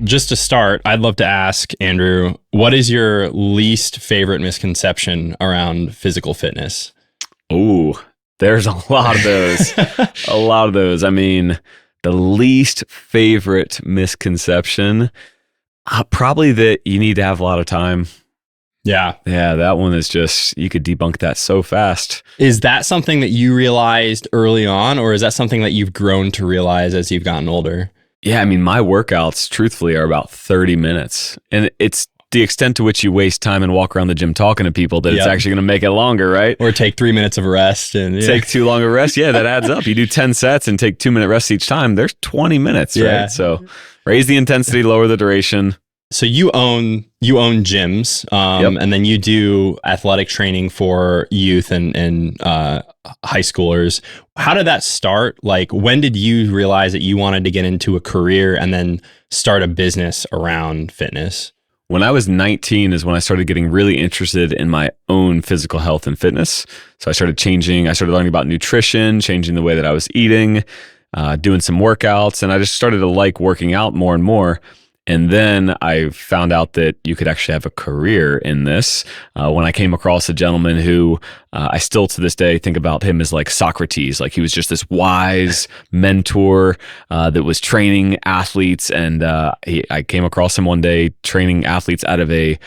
just to start, I'd love to ask Andrew, what is your least favorite misconception around physical fitness? Ooh, there's a lot of those. A lot of those. I mean, the least favorite misconception, probably that you need to have a lot of time. Yeah. Yeah, that one is just, you could debunk that so fast. Is that something that you realized early on, or is that something that you've grown to realize as you've gotten older? Yeah, I mean, my workouts, truthfully, are about 30 minutes. And it's the extent to which you waste time and walk around the gym talking to people that it's actually going to make it longer, right? Or take 3 minutes of rest and take too long a rest. Yeah, that adds up. You do 10 sets and take 2-minute rests each time. There's 20 minutes, right? So raise the intensity, lower the duration. So you own gyms, and then you do athletic training for youth and high schoolers. How did that start? Like, when did you realize that you wanted to get into a career and then start a business around fitness? When I was 19 is when I started getting really interested in my own physical health and fitness. So I started learning about nutrition, changing the way that I was eating, doing some workouts, and I just started to like working out more and more. And then I found out that you could actually have a career in this when I came across a gentleman who I still to this day think about him as like Socrates. Like, he was just this wise mentor that was training athletes. And I came across him one day training athletes out of a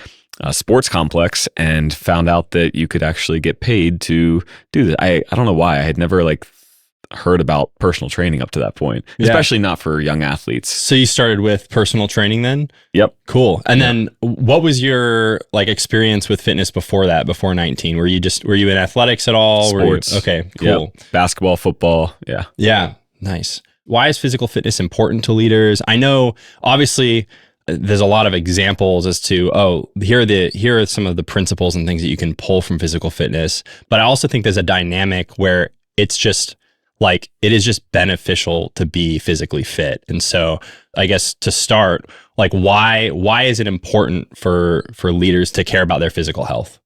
sports complex and found out that you could actually get paid to do that. I don't know why. I had never heard about personal training up to that point, especially not for young athletes. So you started with personal training then? Yep. Cool. And then what was your experience with fitness before that, before 19? Were you in athletics at all? Sports. Okay, cool. Yep. Basketball, football. Yeah. Yeah. Nice. Why is physical fitness important to leaders? I know obviously there's a lot of examples as to, here are some of the principles and things that you can pull from physical fitness. But I also think there's a dynamic where it's just it is just beneficial to be physically fit. And so I guess to start, why is it important for leaders to care about their physical health?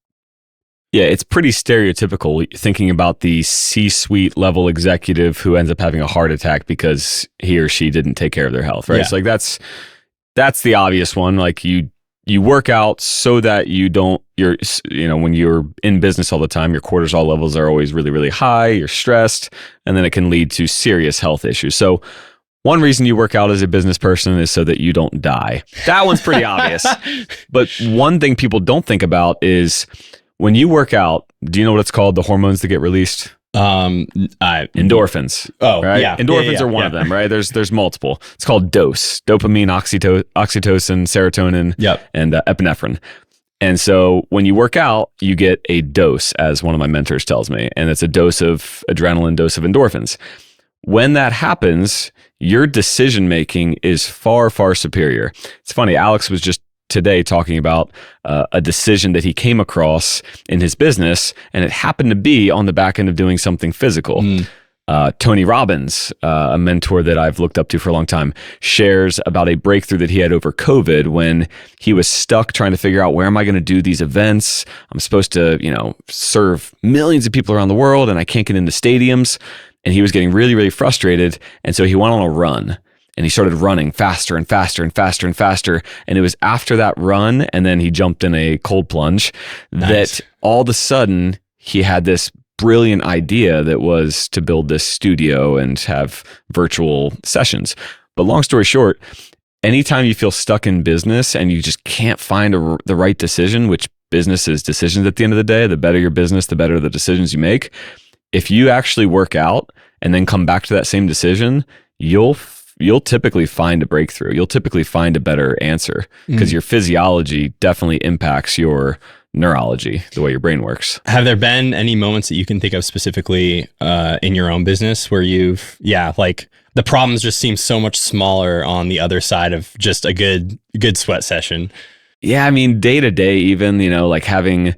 Yeah, it's pretty stereotypical thinking about the C-suite level executive who ends up having a heart attack because he or she didn't take care of their health, right? Yeah. So that's the obvious one. You work out so that when you're in business all the time, your cortisol levels are always really, really high, you're stressed, and then it can lead to serious health issues. So one reason you work out as a business person is so that you don't die. That one's pretty obvious. But one thing people don't think about is when you work out, do you know what it's called? The hormones that get released? Endorphins. Oh, right? Yeah. Endorphins are one of them, right? There's multiple. It's called dose: dopamine, oxytocin, serotonin, and epinephrine. And so when you work out, you get a dose, as one of my mentors tells me, and it's a dose of adrenaline, dose of endorphins. When that happens, your decision making is far, far superior. It's funny. Alex was just today talking about a decision that he came across in his business, and it happened to be on the back end of doing something physical. Tony Robbins, a mentor that I've looked up to for a long time, shares about a breakthrough that he had over COVID when he was stuck trying to figure out, where am I going to do these events? I'm supposed to, serve millions of people around the world, and I can't get into stadiums. And he was getting really, really frustrated. And so he went on a run. And he started running faster and faster and faster and faster. And it was after that run, and then he jumped in a cold plunge, that all of a sudden he had this brilliant idea that was to build this studio and have virtual sessions. But long story short, anytime you feel stuck in business and you just can't find the right decision, which business is decisions at the end of the day, the better your business, the better the decisions you make. If you actually work out and then come back to that same decision, you'll typically find a breakthrough. You'll typically find a better answer because your physiology definitely impacts your neurology, the way your brain works. Have there been any moments that you can think of specifically in your own business where the problems just seem so much smaller on the other side of just a good sweat session? Yeah, I mean, day to day, even, having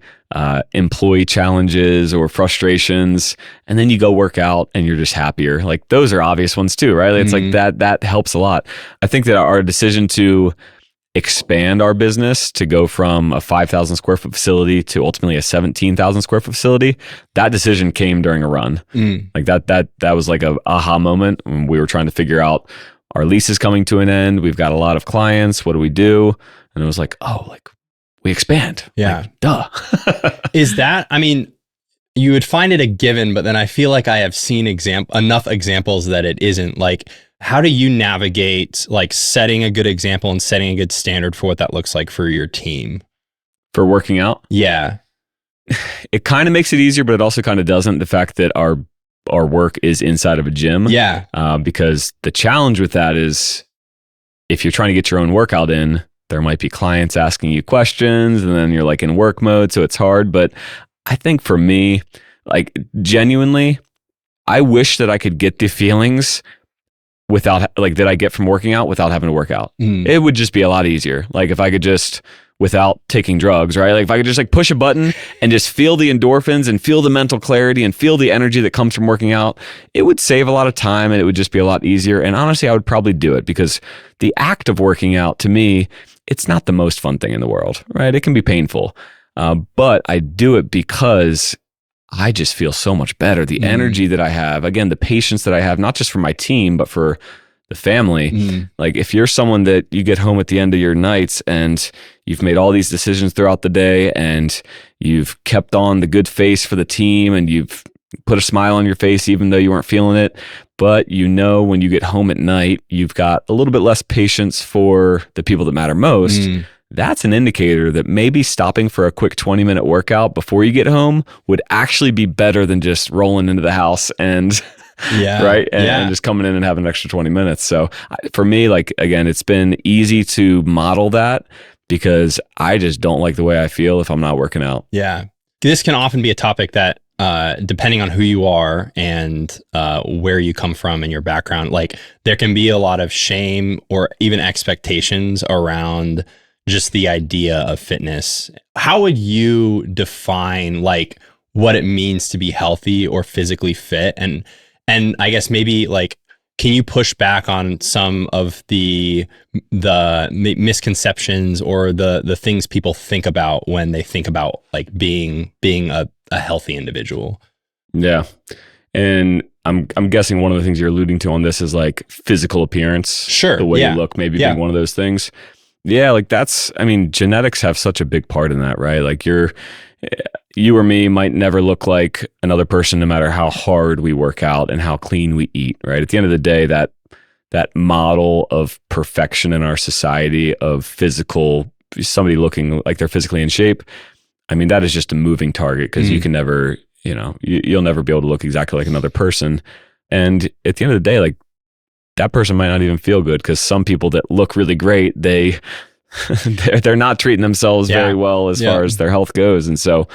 employee challenges or frustrations, and then you go work out and you're just happier. Those are obvious ones too, right? It's that helps a lot. I think that our decision to expand our business to go from a 5,000 square foot facility to ultimately a 17,000 square foot facility, that decision came during a run. That was like a aha moment when we were trying to figure out, our lease is coming to an end. We've got a lot of clients. What do we do? And it was like, oh, like we expand. Yeah. Like, duh. Is that, I mean, you would find it a given, but then I feel like I have seen enough examples that it isn't. Like, how do you navigate like setting a good example and setting a good standard for what that looks like for your team? For working out? Yeah. It kind of makes it easier, but it also kind of doesn't. The fact that our work is inside of a gym. Yeah. Because the challenge with that is if you're trying to get your own workout in, there might be clients asking you questions and then you're like in work mode. So it's hard. But I think for me, like genuinely, I wish that I could get the feelings without like that I get from working out without having to work out. It would just be a lot easier. Like if I could just, without taking drugs, right? Like if I could just like push a button and just feel the endorphins and feel the mental clarity and feel the energy that comes from working out, it would save a lot of time and it would just be a lot easier. And honestly, I would probably do it because the act of working out to me, it's not the most fun thing in the world, right? It can be painful. But I do it because I just feel so much better. The energy that I have, again, the patience that I have, not just for my team, but for the family. Like if you're someone that you get home at the end of your nights and you've made all these decisions throughout the day and you've kept on the good face for the team and you've put a smile on your face even though you weren't feeling it, but you know when you get home at night, you've got a little bit less patience for the people that matter most. That's an indicator that maybe stopping for a quick 20-minute workout before you get home would actually be better than just rolling into the house and right. And just coming in and having an extra 20 minutes. So for me, like, again, it's been easy to model that because I just don't like the way I feel if I'm not working out. Yeah. This can often be a topic that, depending on who you are and where you come from and your background, like there can be a lot of shame or even expectations around just the idea of fitness. How would you define like what it means to be healthy or physically fit? And I guess maybe like, can you push back on some of the misconceptions or the things people think about when they think about like being a healthy individual? Yeah. And I'm guessing one of the things you're alluding to on this is like physical appearance. Sure. The way you look, maybe being one of those things. Yeah, like I mean, genetics have such a big part in that, right? Like you or me might never look like another person no matter how hard we work out and how clean we eat, right? At the end of the day, that model of perfection in our society of somebody looking like they're physically in shape, I mean, that is just a moving target because you can never, you'll never be able to look exactly like another person. And at the end of the day, like, that person might not even feel good because some people that look really great, they're not treating themselves very well as far as their health goes. And so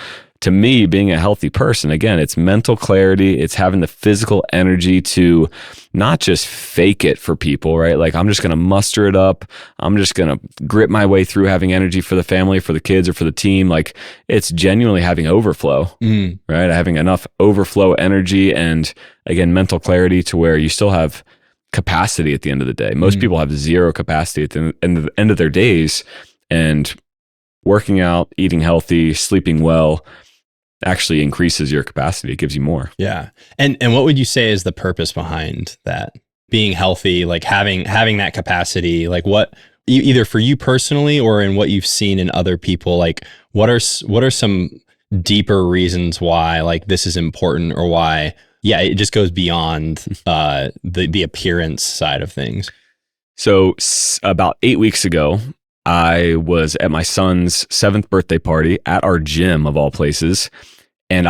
to me, being a healthy person, again, it's mental clarity. It's having the physical energy to not just fake it for people, right? Like I'm just going to muster it up. I'm just going to grit my way through having energy for the family, for the kids, or for the team. Like it's genuinely having overflow, right? Having enough overflow energy and again, mental clarity to where you still have capacity at the end of the day. Most people have zero capacity at the end of their days, and working out, eating healthy, sleeping well actually increases your capacity. It gives you more. Yeah. And what would you say is the purpose behind that? Being healthy, like having that capacity, like what either for you personally or in what you've seen in other people, like what are some deeper reasons why like this is important or why it just goes beyond the appearance side of things? So about 8 weeks ago, I was at my son's 7th birthday party at our gym of all places. And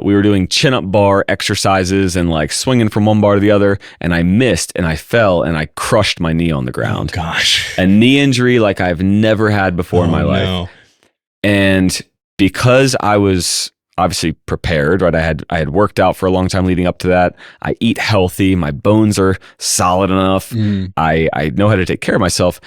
we were doing chin-up bar exercises and like swinging from one bar to the other. And I missed and I fell and I crushed my knee on the ground. Oh, gosh. A knee injury like I've never had before in my life. No. And because I was obviously prepared, right? I had worked out for a long time leading up to that. I eat healthy. My bones are solid enough. I know how to take care of myself.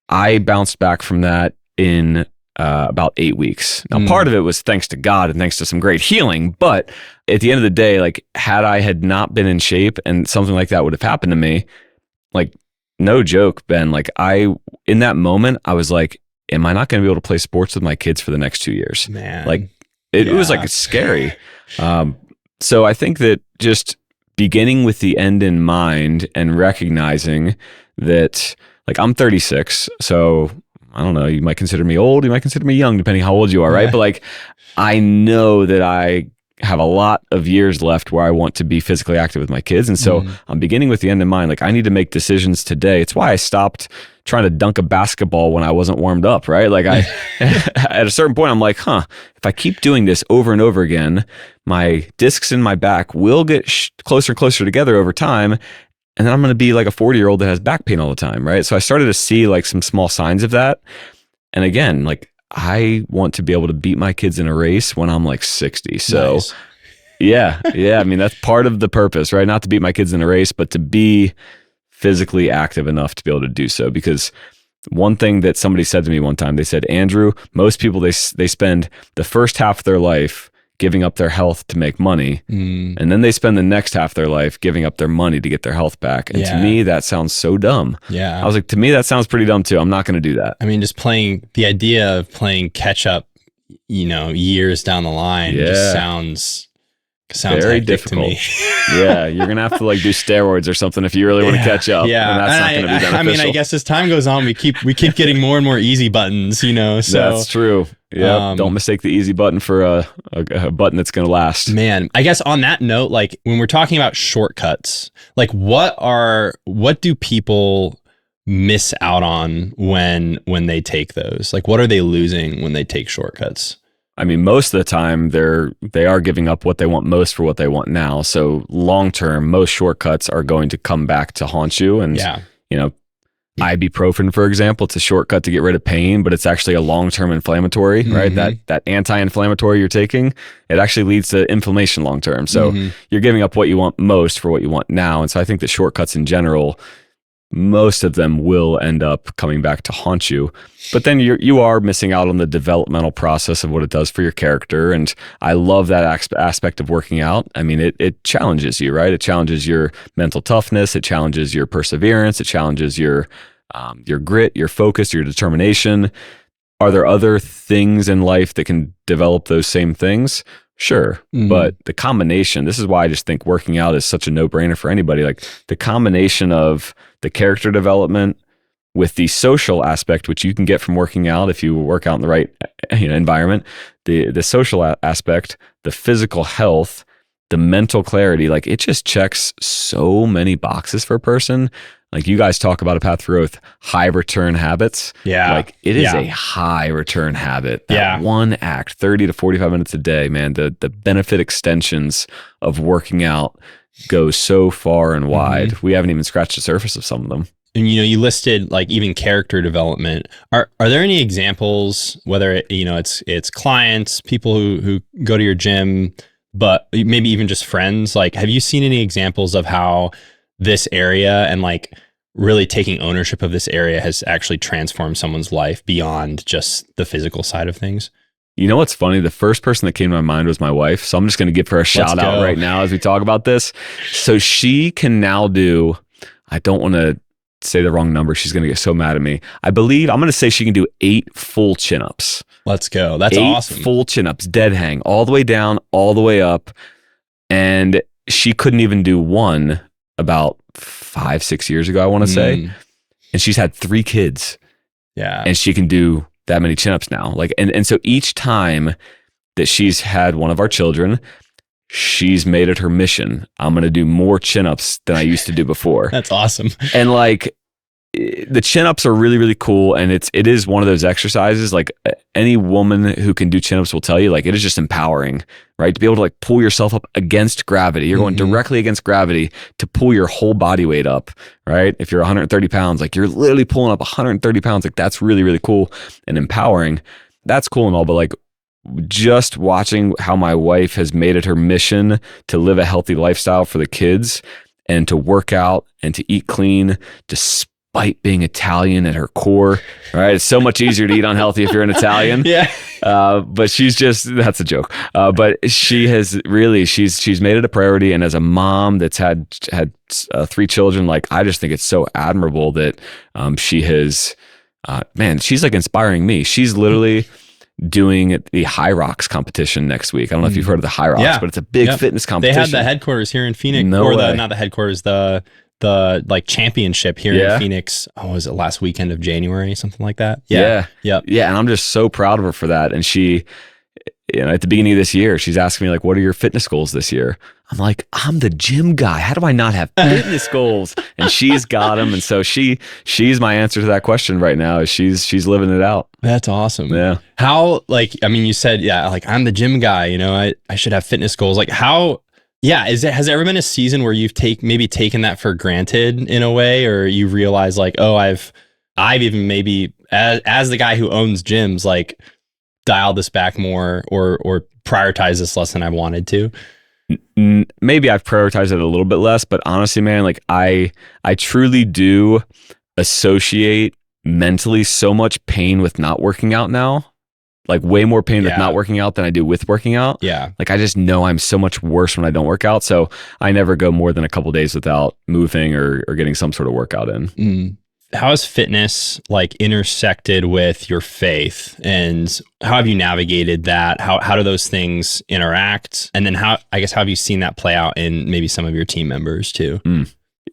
I bounced back from that in about 8 weeks. Now, part of it was thanks to God and thanks to some great healing. But at the end of the day, like had not been in shape and something like that would have happened to me, like no joke, Ben, like in that moment, I was like, am I not going to be able to play sports with my kids for the next 2 years? Man. Like it was like scary. So I think that just beginning with the end in mind and recognizing that, like, I'm 36, so I don't know, you might consider me old, you might consider me young, depending how old you are, right? But like, I know that I have a lot of years left where I want to be physically active with my kids. And so I'm beginning with the end in mind. Like, I need to make decisions today. It's why I stopped trying to dunk a basketball when I wasn't warmed up, right? Like, I, at a certain point, I'm like, if I keep doing this over and over again, my discs in my back will get closer and closer together over time. And then I'm going to be like a 40-year-old that has back pain all the time, right? So I started to see like some small signs of that. And again, like, I want to be able to beat my kids in a race when I'm like 60. So nice. yeah. I mean, that's part of the purpose, right? Not to beat my kids in a race, but to be physically active enough to be able to do so. Because one thing that somebody said to me one time, they said, Andrew, most people, they spend the first half of their life giving up their health to make money. And then they spend the next half of their life giving up their money to get their health back. And to me, that sounds so dumb. Yeah. I was like, to me, that sounds pretty dumb too. I'm not going to do that. I mean, just the idea of playing catch up, years down the line just sounds very difficult to me. Yeah. You're going to have to like do steroids or something if you really want to catch up. Yeah. And that's not going to be beneficial. I mean, I guess as time goes on, we keep getting more and more easy buttons, so that's true. Yeah, don't mistake the easy button for a button that's going to last. Man, I guess on that note, like when we're talking about shortcuts, like what do people miss out on when they take those? Like, what are they losing when they take shortcuts? I mean, most of the time they are giving up what they want most for what they want now. So long term, most shortcuts are going to come back to haunt you. And ibuprofen, for example, it's a shortcut to get rid of pain, but it's actually a long-term inflammatory, right? That anti-inflammatory you're taking, it actually leads to inflammation long-term. So you're giving up what you want most for what you want now. And so I think that shortcuts in general, most of them will end up coming back to haunt you. But then you are missing out on the developmental process of what it does for your character. And I love that aspect of working out. I mean, it challenges you, right? It challenges your mental toughness. It challenges your perseverance. It challenges your grit, your focus, your determination. Are there other things in life that can develop those same things? Sure. But the combination, this is why I just think working out is such a no-brainer for anybody. Like the combination of the character development with the social aspect, which you can get from working out if you work out in the right environment, the social aspect, the physical health, the mental clarity, like it just checks so many boxes for a person. Like you guys talk about a path to growth, high return habits. Yeah. Like it is a high return habit. That one act, 30 to 45 minutes a day, man, the benefit extensions of working out go so far and wide. We haven't even scratched the surface of some of them. And you listed like even character development. Are there any examples, whether it's clients, people who go to your gym, but maybe even just friends? Like, have you seen any examples of how this area and like really taking ownership of this area has actually transformed someone's life beyond just the physical side of things? You know what's funny? The first person that came to my mind was my wife. So I'm just going to give her a shout out right now as we talk about this. So she can now do, I don't want to say the wrong number. She's going to get so mad at me. I'm going to say she can do 8 full chin-ups. Let's go. That's 8 awesome. Full chin-ups, dead hang, all the way down, all the way up. And she couldn't even do one about 5-6 years ago, I want to say. And she's had 3 kids. Yeah. And she can do that many chin-ups now. Like, and so each time that she's had one of our children, she's made it her mission. I'm going to do more chin-ups than I used to do before. That's awesome. And like the chin-ups are really, really cool. And it is one of those exercises, like any woman who can do chin-ups will tell you, like it is just empowering, right? To be able to like pull yourself up against gravity. You're going directly against gravity to pull your whole body weight up, right? If you're 130 pounds, like you're literally pulling up 130 pounds. Like that's really, really cool and empowering. That's cool and all, but like just watching how my wife has made it her mission to live a healthy lifestyle for the kids and to work out and to eat clean, despite being Italian at her core, right? It's so much easier to eat unhealthy if you're an Italian. Yeah. But that's a joke. But she has really, she's made it a priority. And as a mom that's had 3 children, like, I just think it's so admirable that she has, she's like inspiring me. She's literally doing the High Rocks competition next week. I don't know if you've heard of the High Rocks, but it's a big fitness competition. They had the headquarters here in Phoenix, not the headquarters, the like championship here in Phoenix. Oh, was it last weekend of January, something like that? Yeah. Yep. Yeah. And I'm just so proud of her for that. And she, at the beginning of this year, she's asking me like, what are your fitness goals this year? I'm like, I'm the gym guy. How do I not have fitness goals? And she's got them. And so she's my answer to that question right now. Is she's living it out. That's awesome. Yeah. How, like, I mean, you said, like I'm the gym guy, I should have fitness goals. Like how, has there ever been a season where you've maybe taken that for granted in a way, or you realize like, oh, I've even maybe as the guy who owns gyms, like dial this back more or prioritize this less than I wanted to? Maybe I've prioritized it a little bit less, but honestly, man, like I truly do associate mentally so much pain with not working out now. Like way more pain with not working out than I do with working out. Yeah. Like I just know I'm so much worse when I don't work out. So I never go more than a couple days without moving or getting some sort of workout in. How has fitness like intersected with your faith, and how have you navigated that? How do those things interact? And then how have you seen that play out in maybe some of your team members too?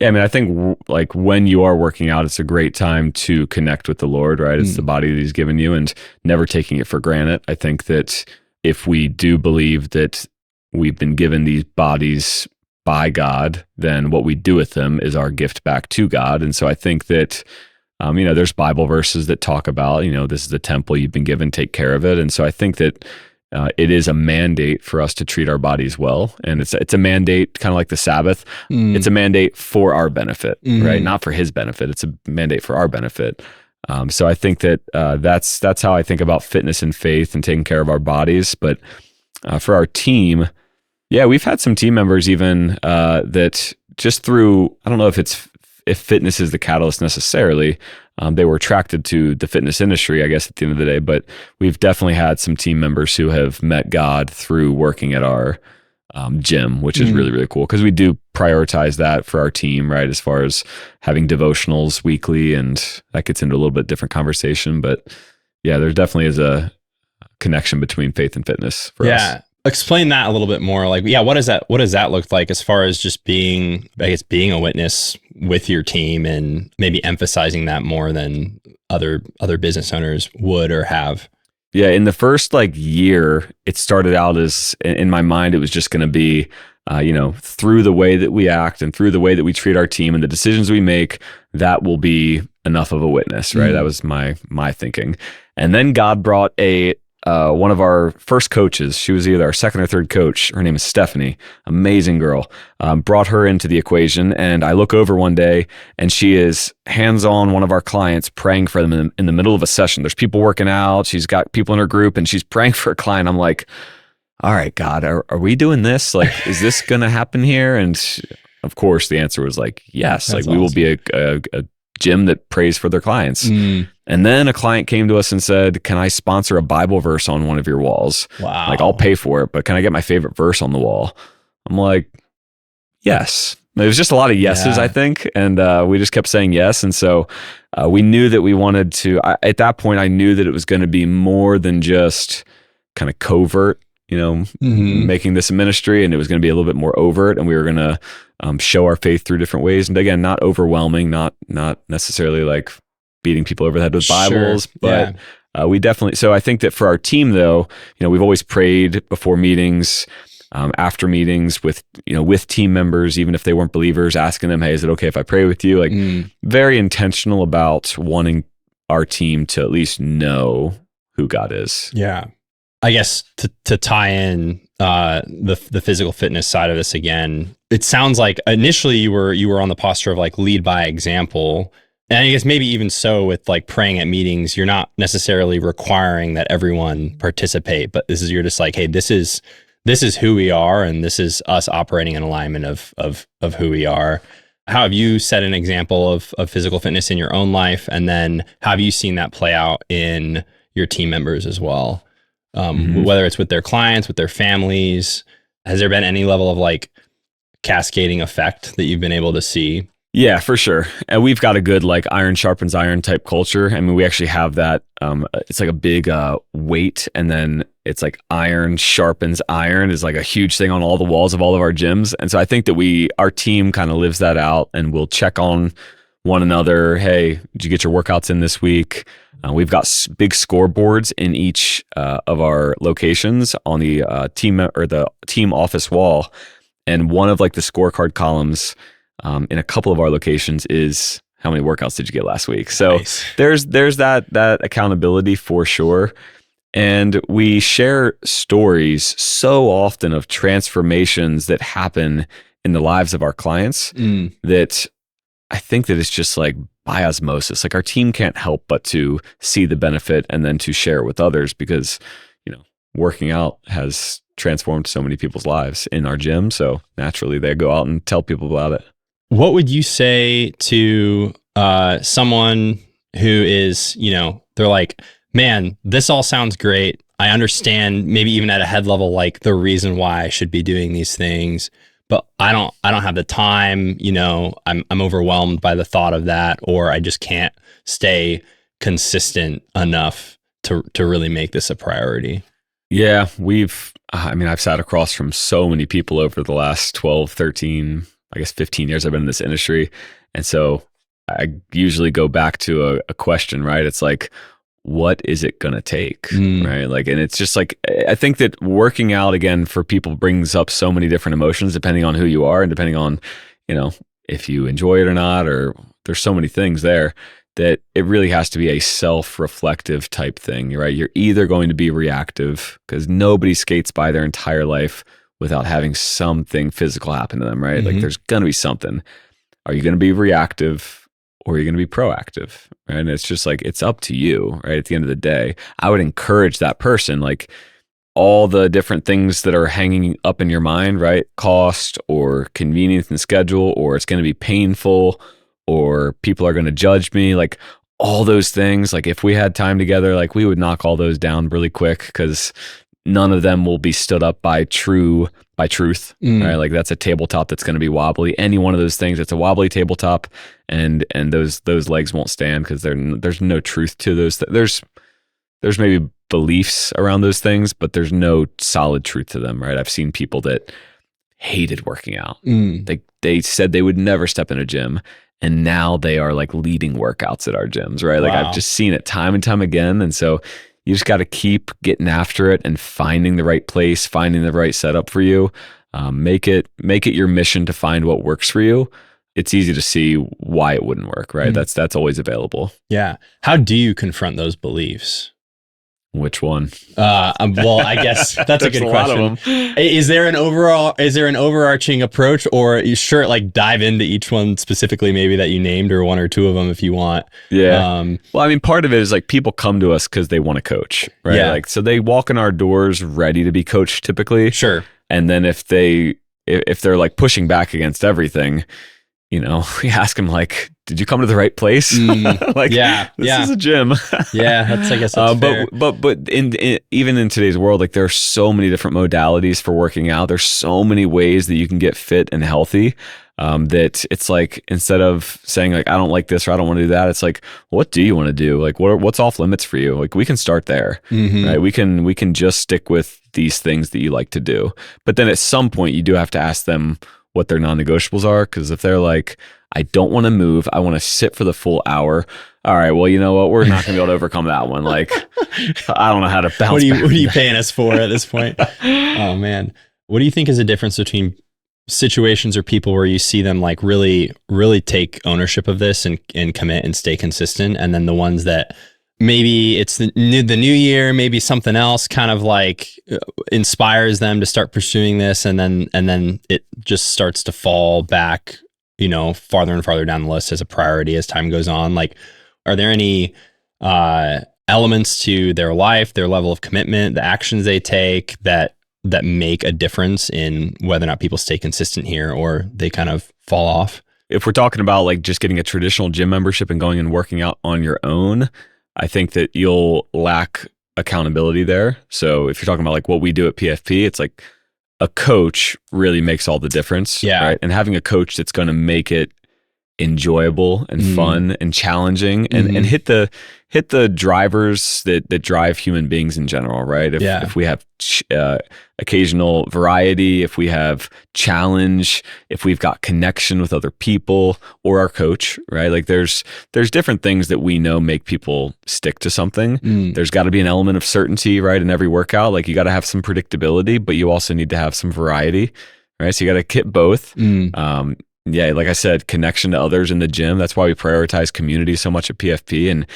Yeah, I mean, I think like when you are working out, it's a great time to connect with the Lord, right? It's the body that he's given you and never taking it for granted. I think that if we do believe that we've been given these bodies by God, then what we do with them is our gift back to God. And so I think that, there's Bible verses that talk about, this is the temple you've been given, take care of it. And so I think that it is a mandate for us to treat our bodies well. And it's a mandate kind of like the Sabbath. It's a mandate for our benefit, right? Not for his benefit. It's a mandate for our benefit. So I think that that's how I think about fitness and faith and taking care of our bodies. But for our team, we've had some team members even that just through, I don't know if fitness is the catalyst necessarily. They were attracted to the fitness industry, I guess, at the end of the day. But we've definitely had some team members who have met God through working at our gym, which is really, really cool because we do prioritize that for our team, right? As far as having devotionals weekly, and that gets into a little bit different conversation. But there definitely is a connection between faith and fitness for us. Explain that a little bit more. Like, what does that look like as far as just being a witness with your team and maybe emphasizing that more than other business owners would or have? Yeah. In the first year, it started out as, in my mind, it was just going to be, through the way that we act and through the way that we treat our team and the decisions we make, that will be enough of a witness, right? That was my thinking. And then God brought one of our first coaches. She was either our second or third coach. Her name is Stephanie, amazing girl. Brought her into the equation, and I look over one day, and she is hands-on one of our clients, praying for them in the middle of a session. There's people working out. She's got people in her group, and she's praying for a client. I'm like, all right, God, are we doing this? Like, is this going to happen here? And of course, the answer was like, yes. That's we will be a gym that prays for their clients. And then a client came to us and said, can I sponsor a Bible verse on one of your walls? Wow. Like, I'll pay for it, but can I get my favorite verse on the wall? I'm like, yes. It was just a lot of yeses, I think. And we just kept saying yes. And so we knew that we wanted to, at that point, I knew that it was going to be more than just kind of covert, making this a ministry, and it was going to be a little bit more overt, and we were going to show our faith through different ways. And again, not overwhelming, not necessarily like beating people over the head with Bibles, but we definitely, so I think that for our team though, we've always prayed before meetings, after meetings with team members, even if they weren't believers, asking them, hey, is it okay if I pray with you? Like very intentional about wanting our team to at least know who God is. Yeah. I guess to tie in the physical fitness side of this again, it sounds like initially you were on the posture of like lead by example. And I guess maybe even so with like praying at meetings, you're not necessarily requiring that everyone participate, but you're just like, hey, this is who we are, and this is us operating in alignment of who we are. How have you set an example of physical fitness in your own life? And then how have you seen that play out in your team members as well? Whether it's with their clients, with their families, has there been any level of like cascading effect that you've been able to see? Yeah, for sure. And we've got a good like iron sharpens iron type culture. I mean, we actually have that. It's like a big weight, and then it's like iron sharpens iron is like a huge thing on all the walls of all of our gyms. And so I think that our team kind of lives that out, and we'll check on one another. Hey, did you get your workouts in this week? We've got big scoreboards in each of our locations on the team office wall. And one of like the scorecard columns in a couple of our locations is how many workouts did you get last week? So Nice. there's that accountability for sure. And we share stories so often of transformations that happen in the lives of our clients that I think that it's just like by osmosis. Like our team can't help but to see the benefit and then to share it with others, because, working out has transformed so many people's lives in our gym. So naturally they go out and tell people about it. What would you say to someone who is, they're like, man, this all sounds great. I understand maybe even at a head level, like the reason why I should be doing these things, but I don't have the time, I'm overwhelmed by the thought of that, or I just can't stay consistent enough to really make this a priority. Yeah, I've sat across from so many people over the last 12, 13, I guess 15 years I've been in this industry. And so I usually go back to a question, right? It's like, what is it going to take? Right? Like, and it's just like, I think that working out again for people brings up so many different emotions depending on who you are and depending on, if you enjoy it or not, or there's so many things there that it really has to be a self-reflective type thing, right? You're either going to be reactive, because nobody skates by their entire life without having something physical happen to them, right? Like there's going to be something. Are you going to be reactive, or are you going to be proactive? Right? And it's just like, it's up to you, right? At the end of the day, I would encourage that person, like all the different things that are hanging up in your mind, right? Cost or convenience and schedule, or it's going to be painful, or people are going to judge me, like all those things. Like if we had time together, like we would knock all those down really quick, because none of them will be stood up by truth, right? Like that's a tabletop that's going to be wobbly. Any one of those things, it's a wobbly tabletop, and those legs won't stand, because there's no truth to those. There's maybe beliefs around those things, but there's no solid truth to them, right? I've seen people that hated working out. They said they would never step in a gym, and now they are like leading workouts at our gyms, right? Like I've just seen it time and time again. And so you just got to keep getting after it and finding the right place, finding the right setup for you. Make it your mission to find what works for you. It's easy to see why it wouldn't work, right? That's always available. Yeah. How do you confront those beliefs? Which one? Well, I guess that's a good question. Lot of them. Is there an overarching approach, or you sure like dive into each one specifically, maybe that you named, or one or two of them if you want? Yeah. Well, I mean, part of it is like people come to us because they want to coach, right? Yeah. Like, so they walk in our doors ready to be coached typically. Sure. And then if they're like pushing back against everything, we ask them like, did you come to the right place? Like, this is a gym. Yeah, I guess that's fair. But even in today's world, like there are so many different modalities for working out. There's so many ways that you can get fit and healthy. That it's like, instead of saying like, I don't like this or I don't want to do that, it's like, what do you want to do? Like, what's off limits for you? Like, we can start there, right? We can just stick with these things that you like to do. But then at some point you do have to ask them what their non-negotiables are. Because if they're like, I don't want to move, I want to sit for the full hour. All right, well, you know what? We're not going to be able to overcome that one. Like, I don't know how to bounce What back. are you paying us for at this point? Oh man. What do you think is the difference between situations or people where you see them like really, really take ownership of this and commit and stay consistent, and then the ones that maybe it's the new year, maybe something else kind of like inspires them to start pursuing this, and then it just starts to fall back, farther and farther down the list as a priority as time goes on? Like, are there any elements to their life, their level of commitment, the actions they take that make a difference in whether or not people stay consistent here or they kind of fall off? If we're talking about like just getting a traditional gym membership and going and working out on your own, I think that you'll lack accountability there. So if you're talking about like what we do at PFP, it's like a coach really makes all the difference. Yeah. Right. And having a coach that's going to make it enjoyable and fun and challenging, and hit the drivers that drive human beings in general, right? If we have occasional variety, if we have challenge, if we've got connection with other people or our coach, right? Like there's different things that we know make people stick to something. There's got to be an element of certainty, right? In every workout, like you got to have some predictability, but you also need to have some variety, right? So you got to kit both. Yeah, like I said, connection to others in the gym. That's why we prioritize community so much at PFP, and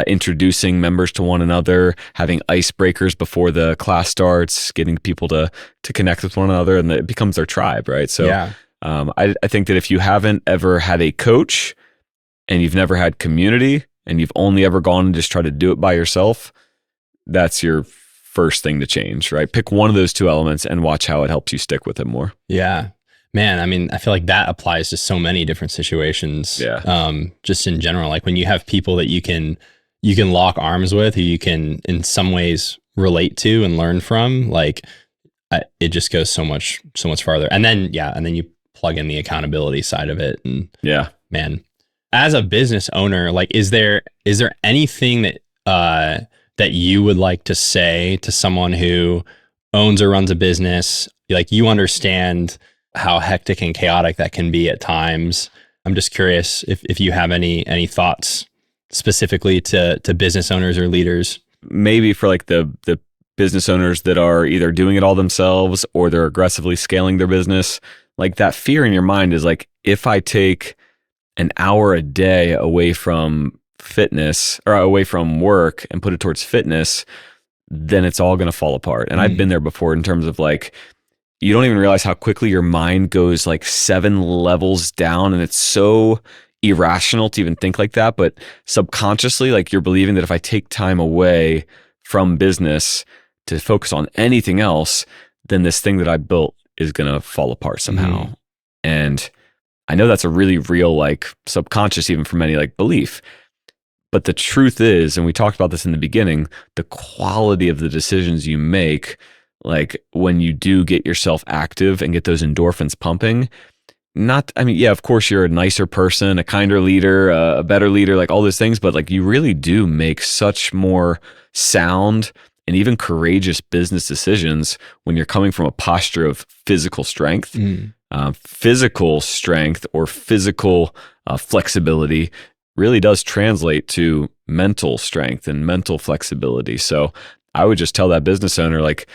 introducing members to one another, having icebreakers before the class starts, getting people to connect with one another, and it becomes their tribe, right? So I think that if you haven't ever had a coach and you've never had community and you've only ever gone and just tried to do it by yourself, that's your first thing to change, right? Pick one of those two elements and watch how it helps you stick with it more. Yeah. Man, I mean, I feel like that applies to so many different situations. Just in general, like when you have people that you can lock arms with, who you can in some ways relate to and learn from, like it just goes so much farther. And then you plug in the accountability side of it. And man, as a business owner, like is there anything that that you would like to say to someone who owns or runs a business? Like, you understand how hectic and chaotic that can be at times. I'm just curious if you have any thoughts specifically to business owners or leaders. Maybe for like the business owners that are either doing it all themselves or they're aggressively scaling their business, like that fear in your mind is like, if I take an hour a day away from fitness or away from work and put it towards fitness, then it's all going to fall apart. And I've been there before in terms of like, you don't even realize how quickly your mind goes like 7 levels down, and it's so irrational to even think like that. But subconsciously, like you're believing that if I take time away from business to focus on anything else, then this thing that I built is going to fall apart somehow. And I know that's a really real, like subconscious, even for many, like belief. But the truth is, and we talked about this in the beginning, the quality of the decisions you make, like when you do get yourself active and get those endorphins pumping, of course you're a nicer person, a kinder leader, a better leader, like all those things, but like you really do make such more sound and even courageous business decisions when you're coming from a posture of physical strength. Physical strength or physical flexibility really does translate to mental strength and mental flexibility. So I would just tell that business owner, like,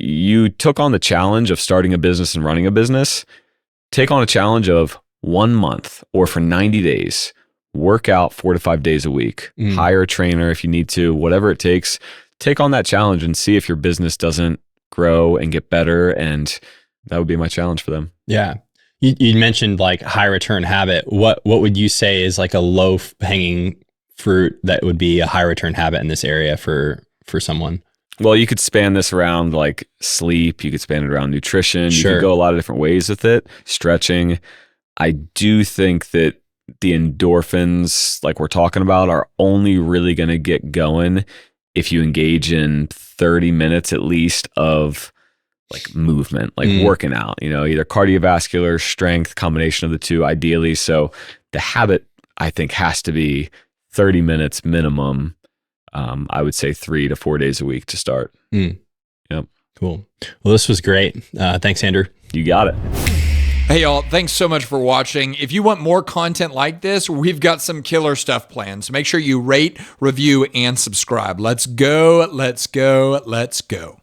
you took on the challenge of starting a business and running a business. Take on a challenge of 1 month or for 90 days, work out 4 to 5 days a week, hire a trainer if you need to, whatever it takes. Take on that challenge and see if your business doesn't grow and get better. And that would be my challenge for them. Yeah. You mentioned like high return habit. What would you say is like a low hanging fruit that would be a high return habit in this area for someone? Well, you could span this around like sleep. You could span it around nutrition. Sure. You could go a lot of different ways with it. Stretching. I do think that the endorphins, like we're talking about, are only really going to get going if you engage in 30 minutes at least of like movement, like working out, either cardiovascular, strength, combination of the two, ideally. So the habit, I think, has to be 30 minutes minimum. I would say 3 to 4 days a week to start. Yep. Cool. Well, this was great. Thanks, Andrew. You got it. Hey, y'all. Thanks so much for watching. If you want more content like this, we've got some killer stuff planned. So make sure you rate, review, and subscribe. Let's go. Let's go. Let's go.